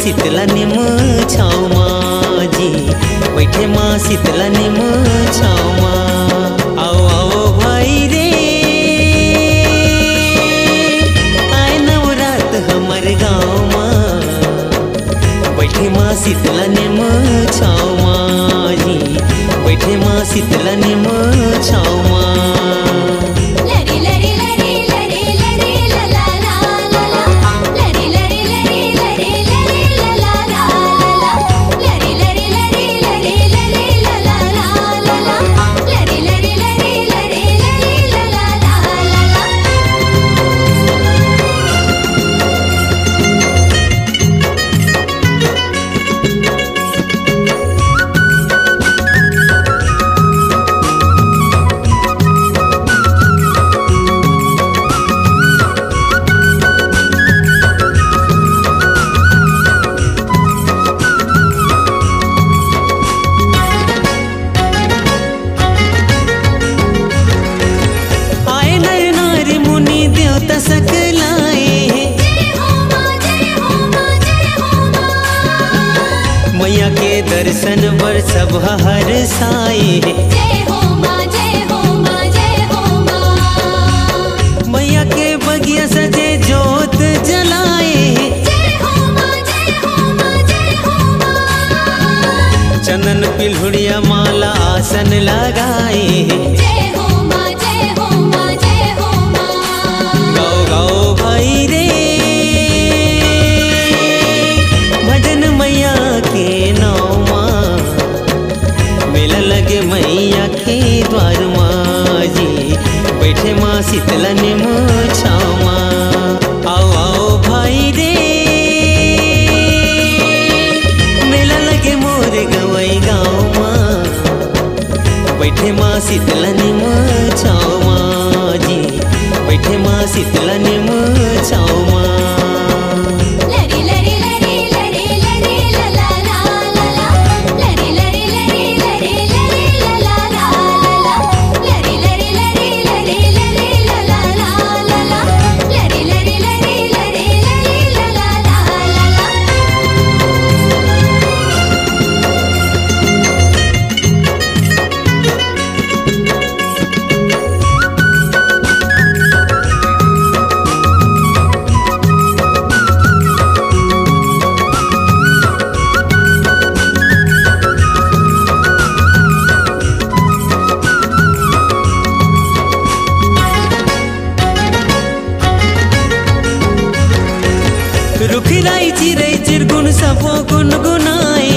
शीतला निम छाव माँ जी, बैठे माँ शीतला निम छाव माँ। आओ आओ भाई रे, आए नवरात हमारे गाँव माँ, बैठे माँ शीतला निम छाव माँ जी, बैठे माँ शीतला निम छाव माँ। मैया के दर्शन बर सब हर साए, जय हो माँ जय हो माँ जय हो माँ। मैया के बगिया सजे जोत जलाए, जय हो माँ जय हो माँ जय हो माँ। चंदन पिलहुड़िया माला आसन लगाए, जय हो माँ जय हो माँ जय हो माँ। गाओ गाओ भाई रे, भजन मैया के नाव माँ, मेला लगे मैया के द्वार माँ जी, बैठे माँ शीतला निम छाव माँ। आओ आओ भाई रे, मेला लगे मोर गवई गाँव माँ, बैठे माँ शीतला निम छाव माँ जी, बैठे माँ शीतला निम छाव माँ। रुखिराई चिरै चिरगुन सबो गुनगुनाए,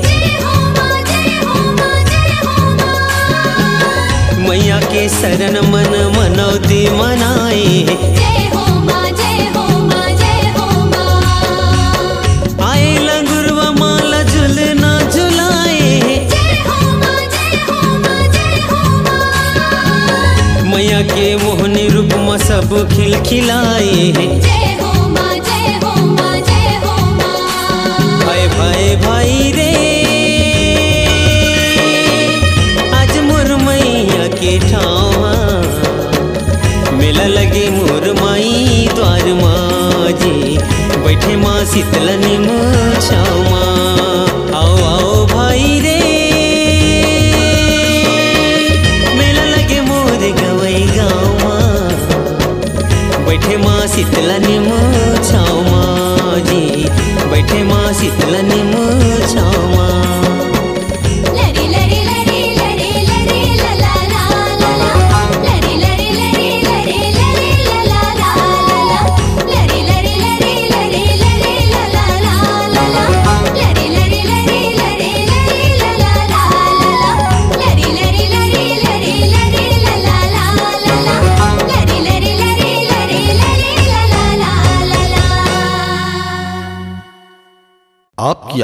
जय हो माँ जय हो माँ जय हो माँ। मैया के शरण मन मनौती मनाए, जय हो माँ जय हो माँ जय हो माँ। आए लंगुरवा माला झुलना झुलाए, जय हो माँ जय हो माँ जय हो माँ। मैया के मोहनी रूप में सब खिलखिलाए, जय हो माँ जय हो माँ जय हो माँ। भाई भाई भाई रे, आज मोर मैया के ठाव मेला लगे मोर माई द्वार माँ जी, बैठे माँ शीतला निम छाव माँ। आओ आओ भाई रे, मेला लगे मोर गवई गाँव माँ, बैठे माँ शीतला निम छाव माँ जी, बैठे माँ शीतला निम छाव माँ। लरी लरी लरी लरी लरी ला ला ला ला। लरी लरी लरी लरी लरी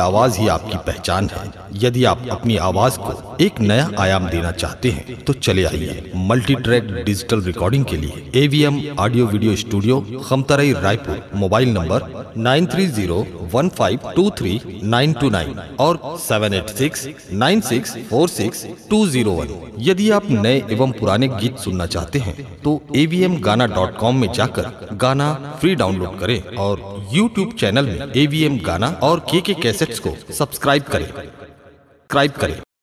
आवाज ही आपकी पहचान है। यदि आप अपनी आवाज को एक नया आयाम देना चाहते हैं तो चले आइए मल्टी ट्रैक डिजिटल रिकॉर्डिंग के लिए AVM audio video studio, Khamtarai, Raipur. Mobile number 9301523929 और 7869646201। यदि आप नए एवं पुराने गीत सुनना चाहते हैं तो avmgana.com में जाकर गाना फ्री डाउनलोड करें और YouTube चैनल में AVM गाना और KK कैसेट्स को सब्सक्राइब करें।